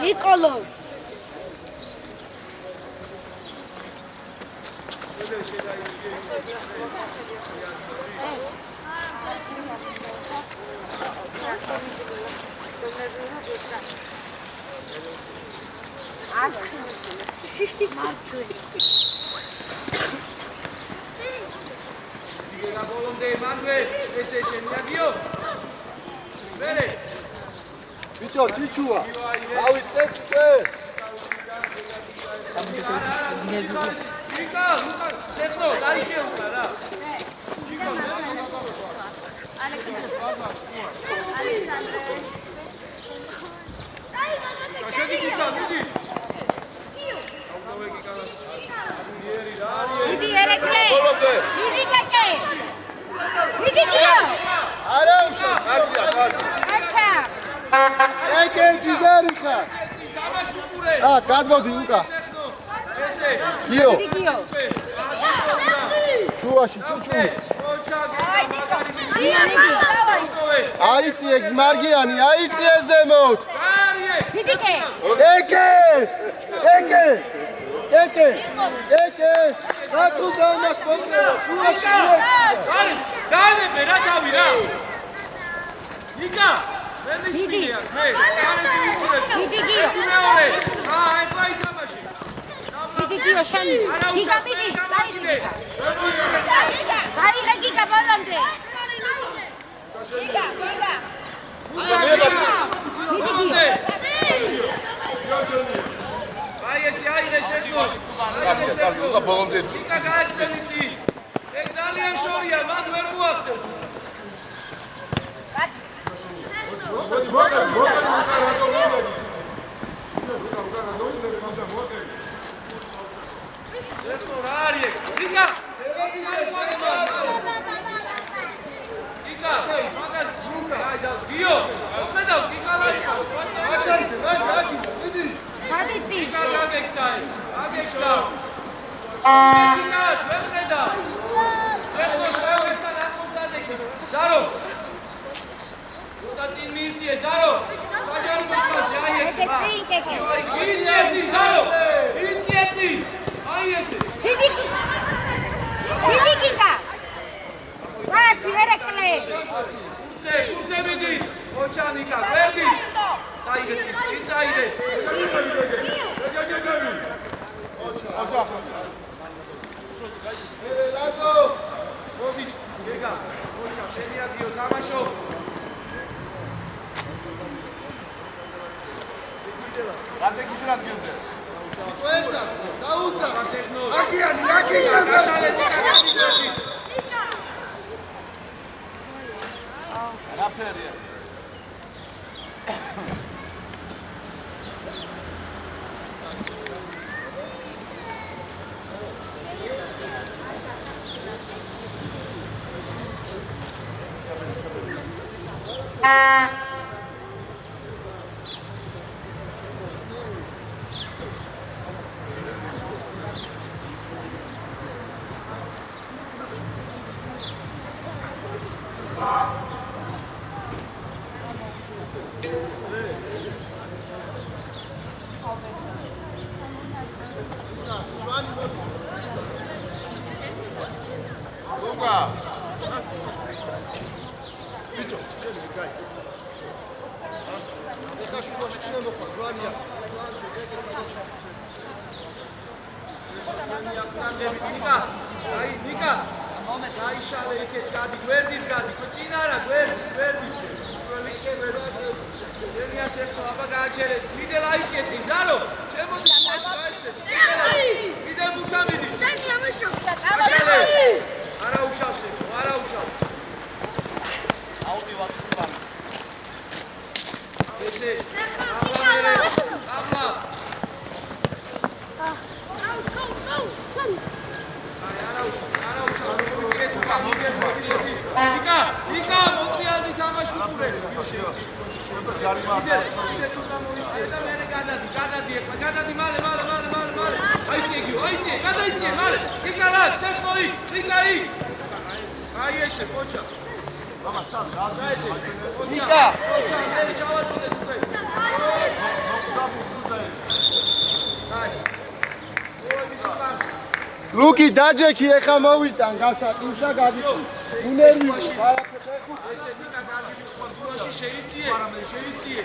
Nicolò. La volonté Manuel, ese es el navío. Vele. Vito, Chichua. Now it's next day. Luca, Cesno, dai che un cara. Vidi Erecle. Vidi che? Vidi chi? Arausha, Acha. Eke Jigerica. Ah, gadmodi Luca. Gio. Vidi Gio. Chuashi, Chuchu. Aitie Margiani, Aitie Zemot. Vidi che? Eke. Natuda nascondo. Chuashi. Dale, berata vira. Nika. Vidi Gio. Vidi Gio, scendi. Dica, vidi. Dai, la Giga volante. Giga. Vidi Gio. Vai esse aire, Cesno. Luca volante. Nika garsenici. Italian shoria, manu ermuaces. Restaurare, Rica! Rica, magas Luca, ai dal Dio. Come dal Rica la Rica? Vedi. Rica agexai. Rica, vereda. Cesno, sta na contade. Zaro. Sudatin mitie, Zaro. Sajal musmas, ai esse. Mitie, Zaro. Mitie. Ai esse. Vidi Giga. Guardi, Erecle. Curze vidi. Oceanica, verdi. Taire, Taire. Lazo. Movi, Gega. Ocha, Shelia Dio, Tamasho. Gante kişi atıyordu. Dauza. Cesno. Margiani. Casale, Raferia. Luca. Bicho, gay. Ეხა შუაში შემოხვა, რვანია. Nika, ai Nika. Daishale ikეთ გადი, გვერდის გადი. წინა რა, გვერდის. დენია შეხო, აბა გააჩერე. მიდე ლაიქეთი, ზარო. შემოდი შუაში გაიხსენ. მიდე მუთამიდი. Senti, amo shock. არა უშავს. იკა მოწიალდი თამაში უყურები გადადი მალე აიწიე გადაიწიე მალე იკა რა შეხოი იკაი აი ესე კოჩა იკა ლუკი დაჯექი ეხა მოვიტან გასაყინსა გადიკი უნერვიო ესე ნიკა კარგი გულაში შეიწიე შეიწიე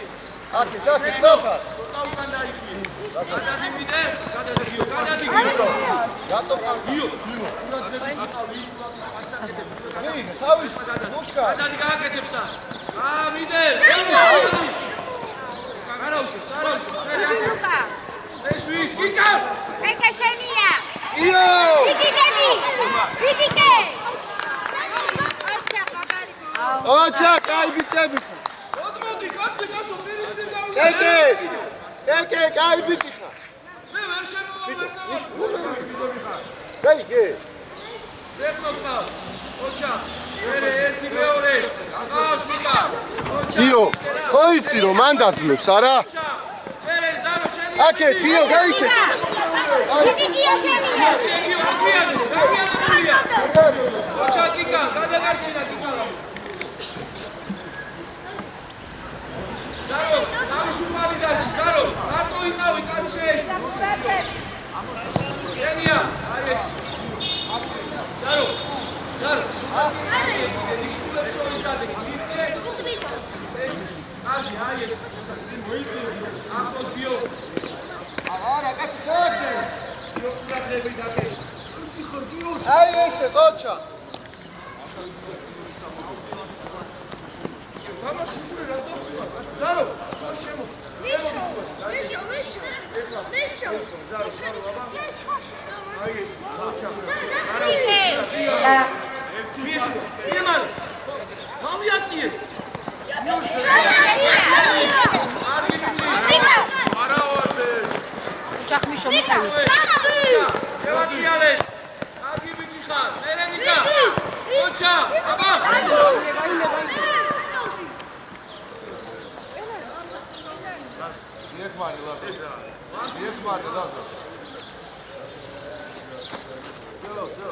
აკი დაკი სტოპა უკან დაიხიე გადადი მიდე გადადიო რატო გიო ურადები აყავი ის ასაკეთებს თავის ლუკა გადადი გააკეთებსა მიდე ლუკა ეს ვის კიკა ეკა შენია იო ვიდიკე ოჩა კაი ბიჭები მოდი კაცო პირისპირ დავიდე ეკე კაი ბიჭი ხარ მე ვერ შემოვარ გეიგე ზეპნოკა ოჩა მერე ერთი მეორე აღავსიკა ოჩა იო ხო იცი რომ მან დაძლევს არა მერე ზარო შენი აკე დიო გაიქე ვიდიკიო შენია გიო აღიანებულია ოჩა კიკა გადაგარჩინა კიკა ზარო თავისუფალი დარჩი ზარო მარტო იყავი კაცეში გენია აი ეს ზარო ნიშნულებს შორის დადეგი მიწე ეს აი ეს ახლოს გიო არა კაცი ჩაგდე გიო ურადები დაგე აი ესე ოჩა თამაში ფული რა დაგვა ზარო შემო ზარო ბაბა აი ეს ოჩა იმან გავიაწიე ჩახმი შომიტავი შევადიალე კარგი ბიჭი ხარ მერენიკა ოჩა აბა ერთმანი ლაზა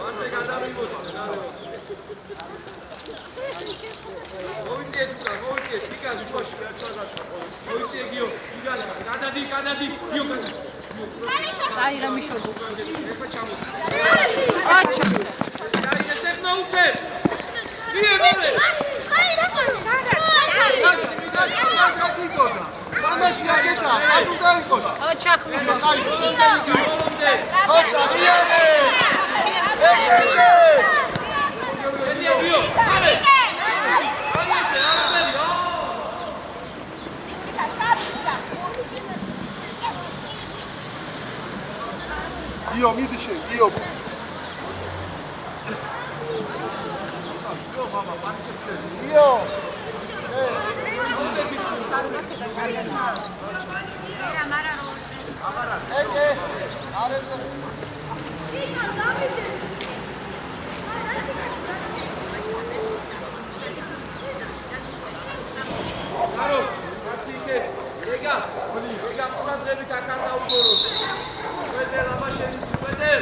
ანზე გადავიბოს მოიწიე თიკაში ხოში მოიწიე გიო გადადი გიო აი რა მიშობ ეხლა ჩამო აჩა აი ეს ეხნა უწე ვიე მორე ამაში აგეთა სადუ დაიყოს ოჩა ხმი ოჩა ვიარე ეკეზე ედია გიო მალე აი ესე არაფერი იო მიდი შენ იო მამა პანჩე იო ეკე არეზე არო კაციკე ეგა ყურადღებით აქ არ დაუგორო ვედერ აბა შენი ვედერ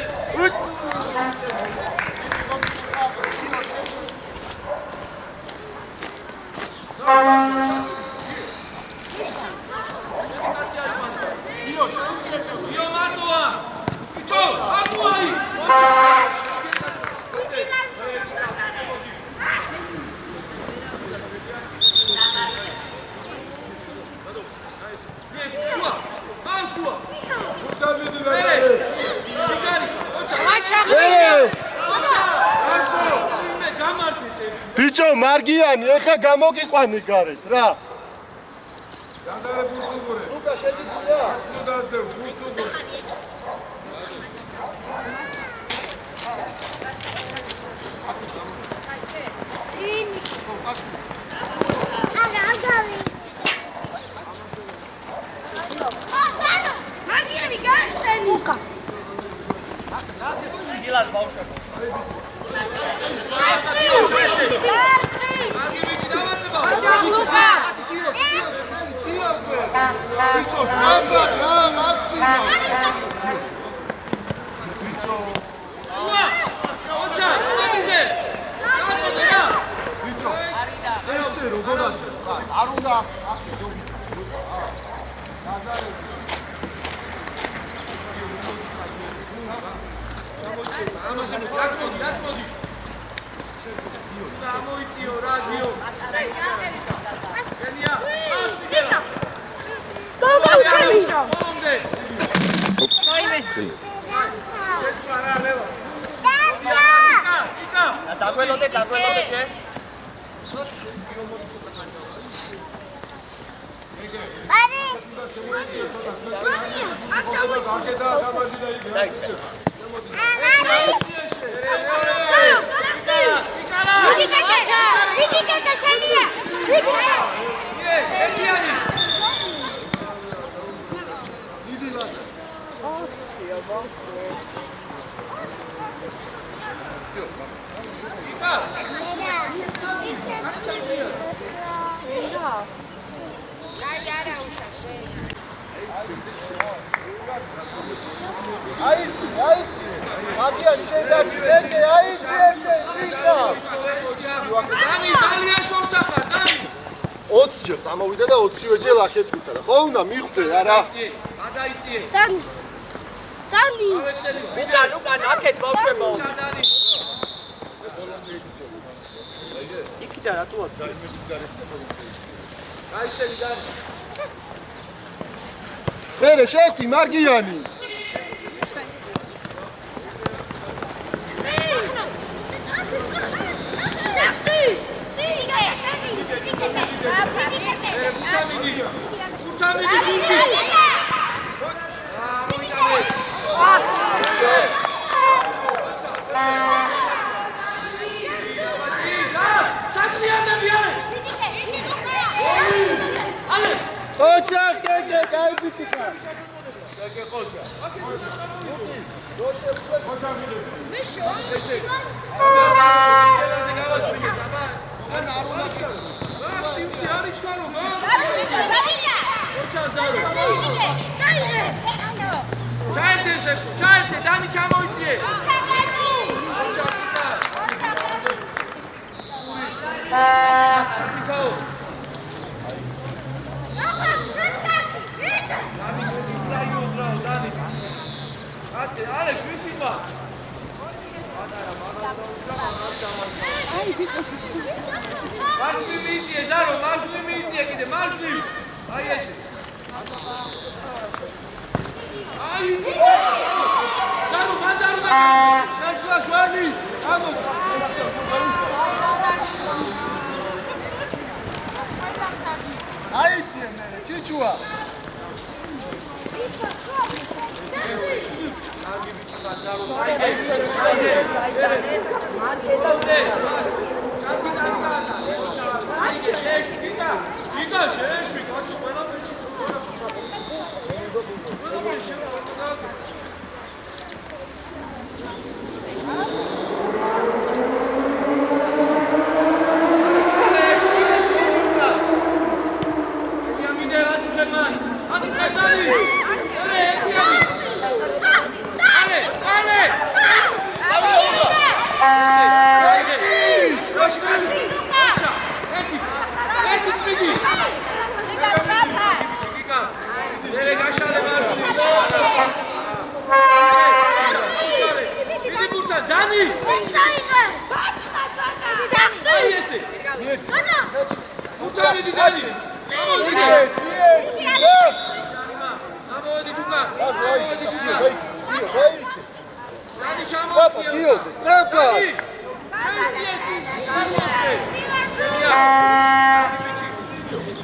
იო მარტოა ბიჭო ამუაი ბიჭო მარგიანი ეხა გამოგიყვანი გარეთ რა გადარებული უგურე ლუკა შეძია ნუ დაძდევ უგურე მარგიანი გარშენი ლუკა დილად ბავშვებო. არ უნდა გამოიწიო რადიო. ელია, ასწრაფა. მომდე. მოიმე. დაგველოდე შე. აიცი მაგიანი შედარჩი რეგე აიცი ესე წიკა დანი ძალიან შორსახარ დანი 20 ჯერ წამოვიდა და 20-ვე ჯერ აქეთ მიწა და ხო უნდა მიხვდე არა გადაიწიე დანი უკან აქეთ ბავშვებო. დანი იქიდან რატო აწი? აი შენ დანი მერე შეხვი მარგიანი ოჩახ კეკე კაი ბიჭიკა კეკე ყოჩა მიშო ყველაზე გავაჩვენე ბაბა ანა არ უნდა მაქსიმი არის ჩქარო დაგიგა ოჩა ზარო დაიღე ჩაერთე დანი ჩამოიწიე ჩიკაო Grazie, Alex, vicino. Marci miti, Zaro, marci miti, akide, marci. Ai ese. Ai. Zaro, manda. შეჭრა შვენი ამო აიცი მე ჩიჩუა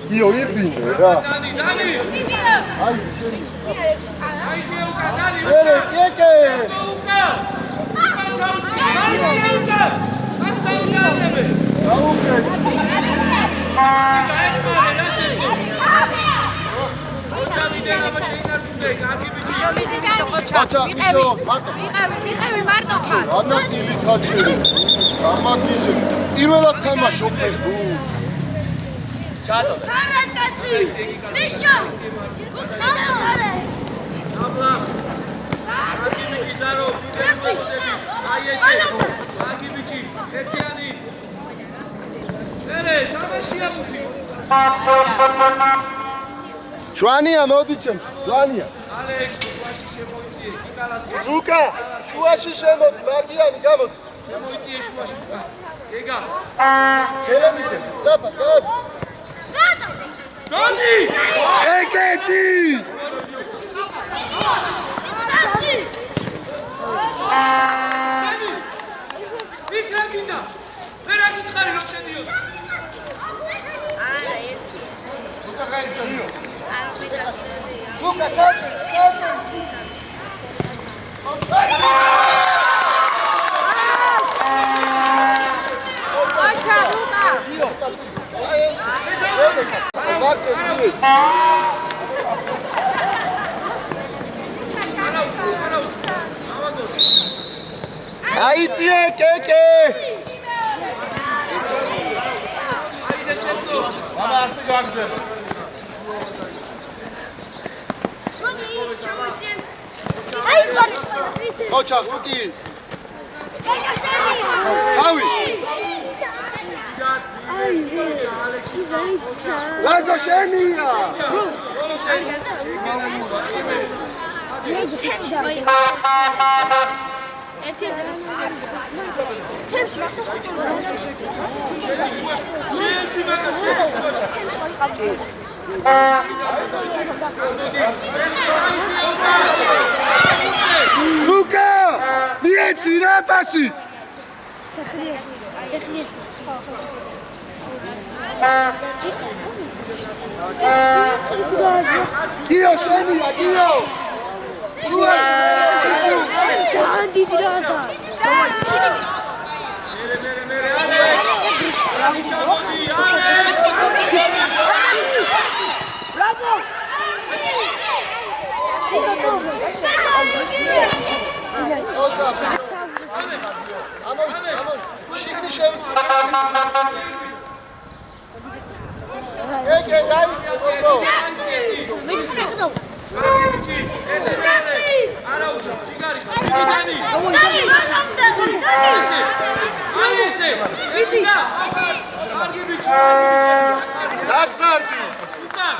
Io ibine, ra. Dani. Ai, sheni. Ai, Dani. Ere, keke. Auke. Bacha, Misho, Marto. მიყევი მარტო ხარ. ანაწილი ხაჩერი. გამაგიჟე. პირველად თამაშობ ეს ბუ. ჩააწოდე. კარაკაცი. მიშო. უკნალე. აბლა. კარგი მიგიზარო, პირველობები. აი ესე. კარგი ბიჭი, ერთიანი. მერე, თამაშია მუთი. შვანია მოდი ჩემ. შვანია. ალექს, შუაში შემოიწიე, კიკალას გეშ. ლუკა, შუაში შემოდი, მარგიანი გამოდი. შემოიწიე შუაში. გეგა. გერემიკე, სტაპა, გადი. დონი! ეგეთი! დონი! იქ რა გინდა? მე რა გითხარი რომ შედიოდ? ლუკა გაიწერიო. ლუკა ჩაჭი, ჩაჭი. აჩა ლუკა. აი ეს. ვაკეს მიეც. აიწიე კეკე. აი ესეთო. მამა ასე გაგზავნა. აი გარი. ხოჩა, ლუკი. გეგაშენი. ავი. ლაზო შენია. ლუკა, მიეცი რა პასი. გიო შენია, გიო. ძალიან დიდი რაზა. ბრavo. ხოჩა. ამოიწ, შიგნი შეიწი. ეგე დაიწე მოკო. არა უშავ, ჯიგარი, ჯიგანი. აი ესე. ვიცი რა. კარგი ბიჭი. დაგხარდი. უკა.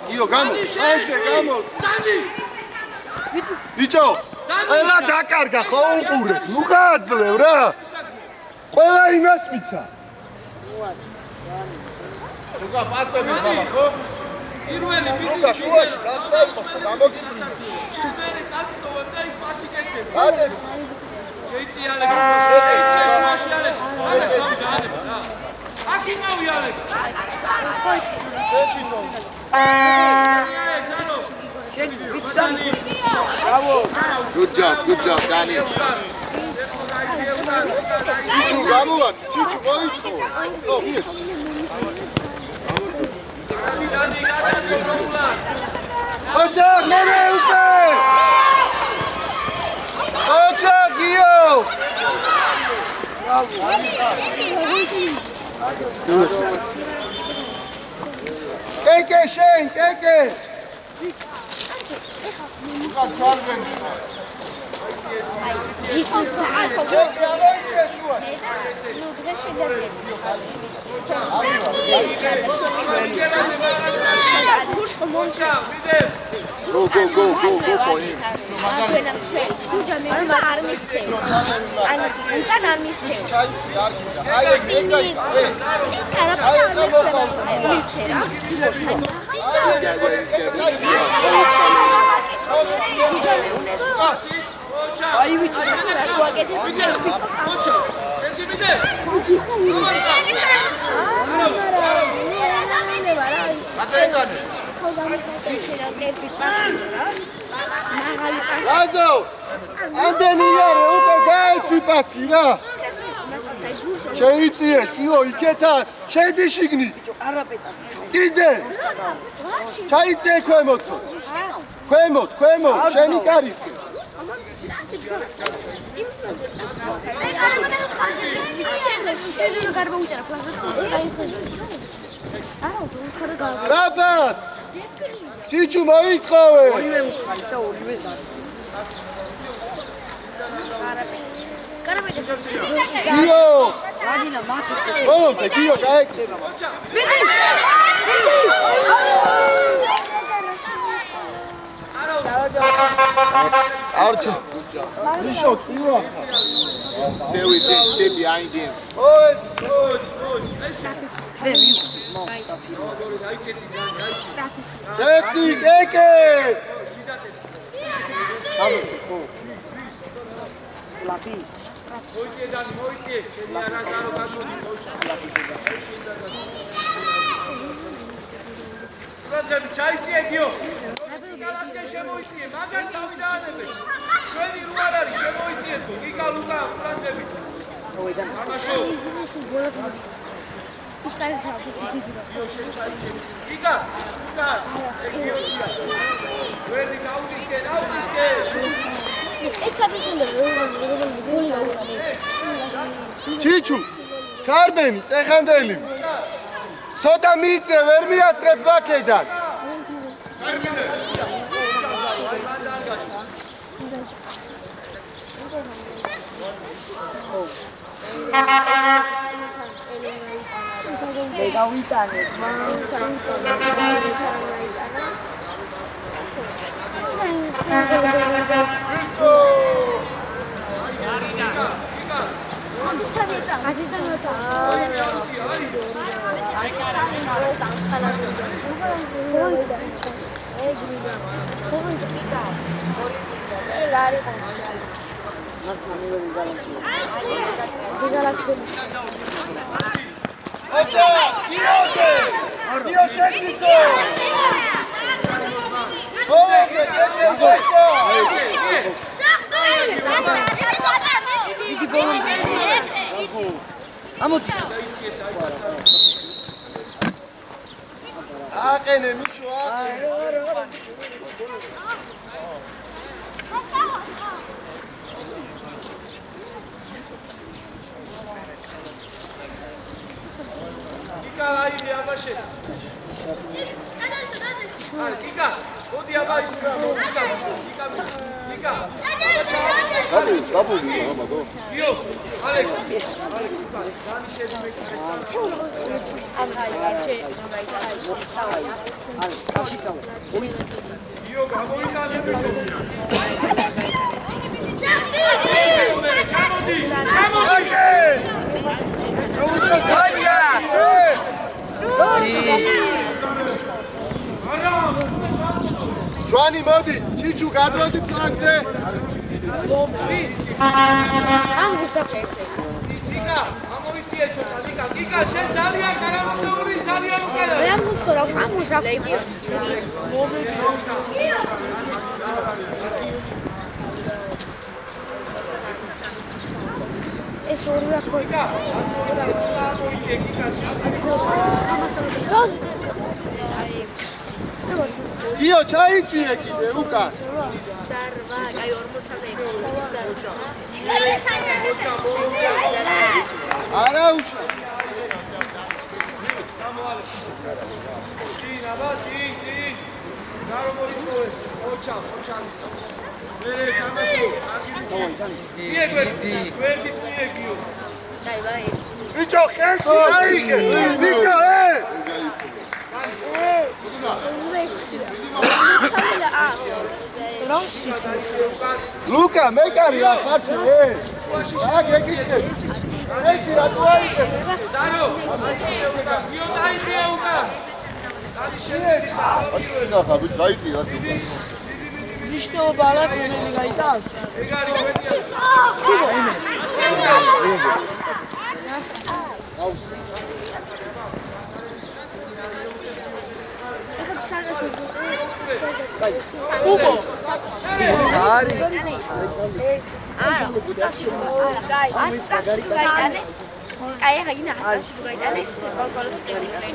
გიო გამო, ანცე გამო. დანი. ბიჭო, ყველა დაკარგა ხო უყურე. ნუ გააძლევ რა. ყველა იმას მიცა. ლუკა პასები ხალა ხო? პირველი ლუკა შუაში გაწევს და გამოგიწვია. ჩემერი კაცტოვებ და იქ ფასი კეთდება. გადე. შეიწია ალექს. შეიწია ალექს. ალექს გამიგანება რა. აქ იმავი ალექს. შეჭინო. ალექს ანუ. შეგდანი. Bravo. Good job, Dani. Chichu, გამოვა, Chichu, მოიწო. ხო, მიეც. დანი გადაშოვა. ხოჩა, მერე უკვე. ხოჩა, გიო. კეკე შენ, კეკე. უკან ჩარგენ. Go for him. Lazo, ამდენი იარე უკვე გაეცი პასი რა. შეიწიე, შვილო, იქეთა, შედი შიგნით. კიდე ჩაიწე ქვემოთო ქვემოთ შენი კარისკენ რაბათ ჩიჩუ მოიტყოვე გიო გიო გაეკრება Archie, you shot you. Stay behind him. Good. Safety, take it. გალასკე შემოიწიე, მაგას თავი დაანებე. ჩვენი რო არ არის, შემოიწიეთ, გიკა ლუკა, ფრანტები. თამაშო. გიკა. ეგიოსია. ვერდი გაუდისკენ, აუდისკენ. ეს საფიქრია, ჩიჩუ, ჩარბენი, წეხანდელი. ცოტა მიწე, ვერ მიაცრებ ბაქედან. Ocha, Dio Shekiko. Johnny Modi, Chichu gadrodi flanze. Gika, amoitie ცოტა, Gika, Gika, შენ ძალიან გარამოწეული ძალიან უკანა. მე ამუსკორა, ამუსაკი. ეს ორივე აქ Gika, amoitie Gika, შენ. Io ჩაიწიე კიდე უკან. აი 46. არა უშა. Bicho, ხენში აიღე. Bicho, Luca, მეკარი რა ხარში? აქ ეკითხე. ეს რატო აიღე? Zaro, გიო დაიწია უკა. ნახა, ვით დაიწია. ნიშნულობა რა თქვენი გაიტანს? ეგ არის გვერდია. აი ახლა ინა ასაში თუ გაიტანეს კოლკოლის ტექნიკა.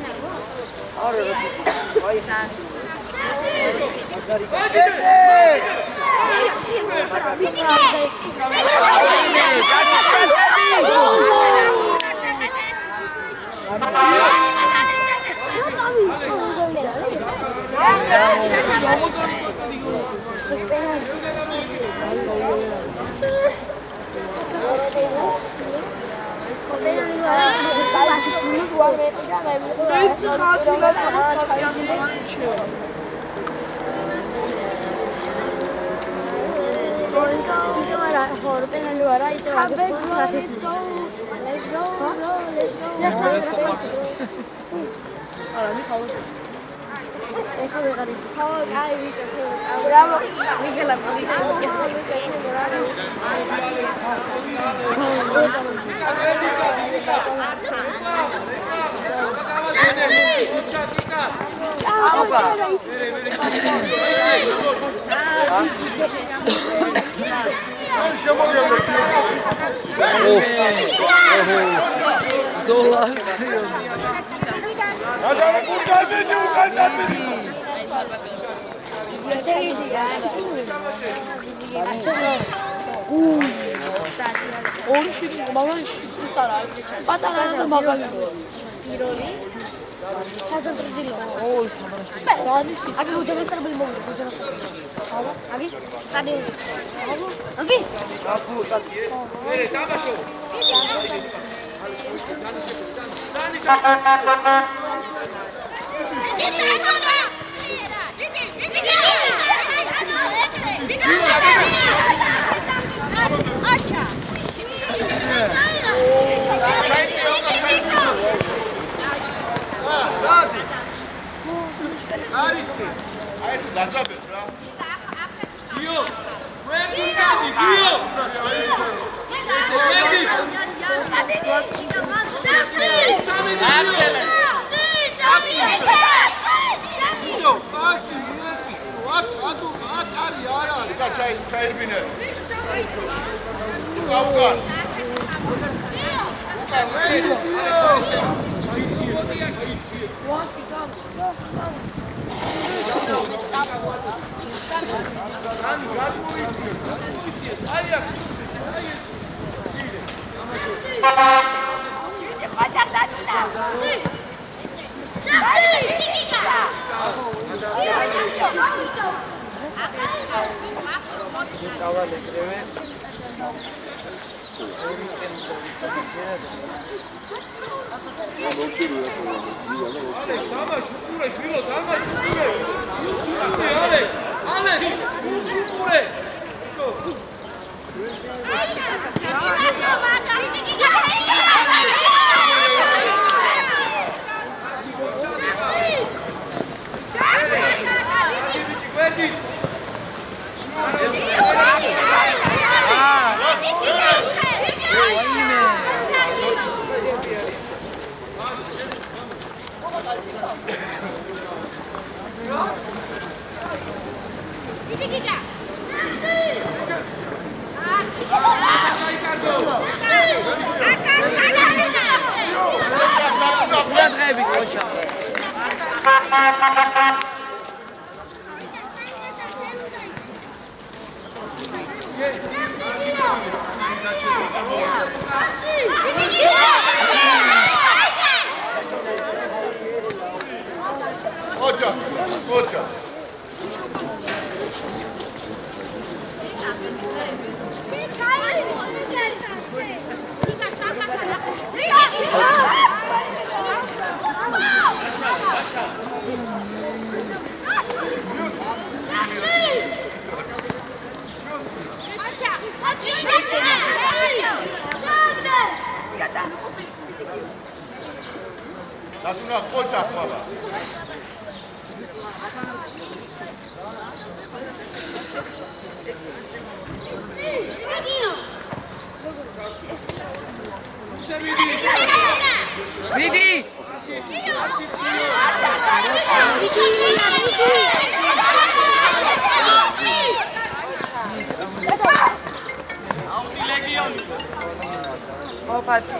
Hopati.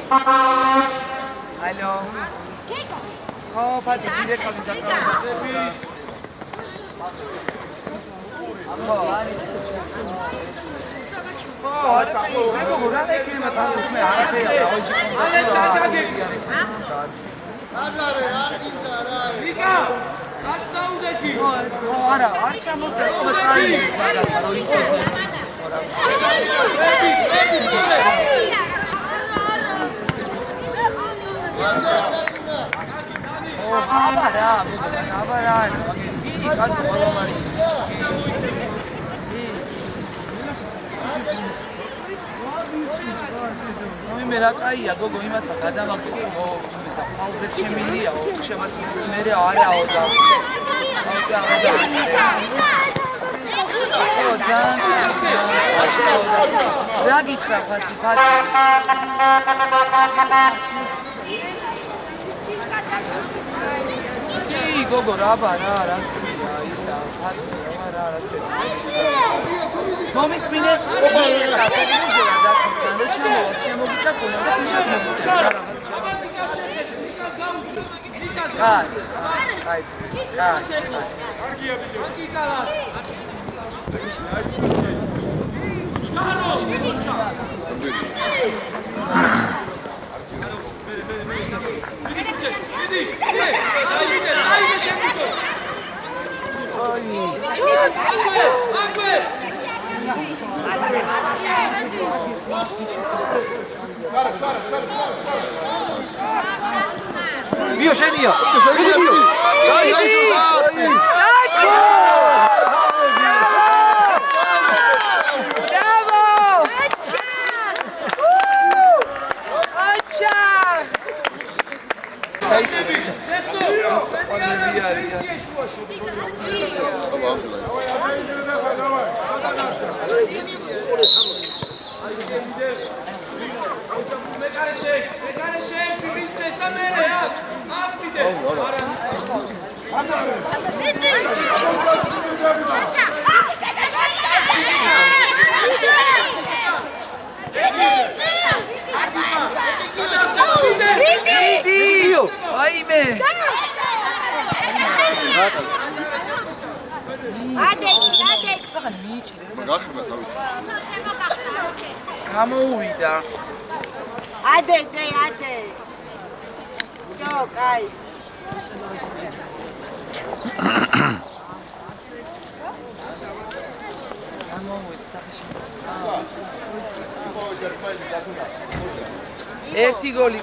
Алло. Hopati, direkt alacak. მე რა კაია გოგო იმათა გადამაგდო ხალხზე შემილია შემასწავლე მე არაო და რა გიქცა ფასი კი გოგო რა ბარა რა ისა ფასი რა მომისმინე Mio sceglia! Dai, soldati! გამოვიდა. Ade. Всё, кай. ერთი გოლი.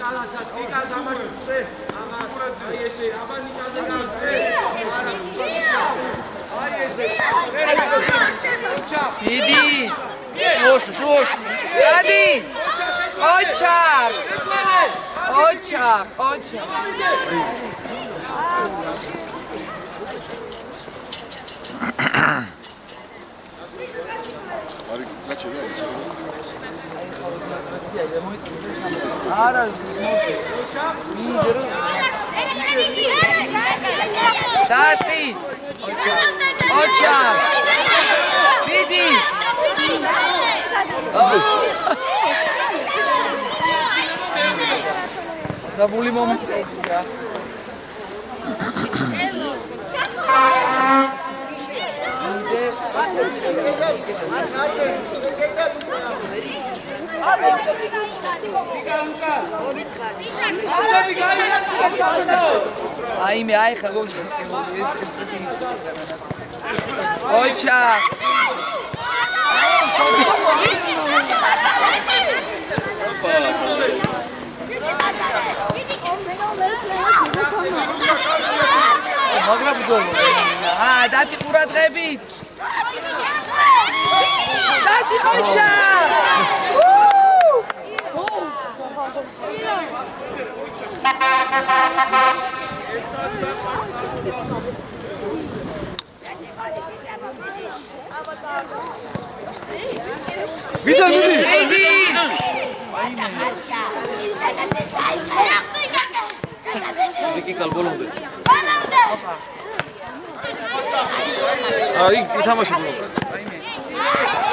კალასაც კი კალ დამაშურე. აი ესე, აბა ნიკაზე გავდე. აი ესე. დიდი. ოშ. დადი. ოჩა. Ari, začetaj. არა დარტი ოჩა დიდი დაბული მომენტია Ai me ai khagol Ocha Magra bidol dati quratsებით Dati Ocha Bitte! Deki kal bolonde. Ai, ithamashi bolonde.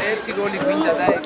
ერთი გოლი გვინდა და ეგ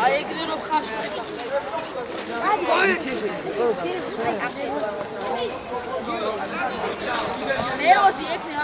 აი ეგრე რომ ხარში მე როდი ეკნე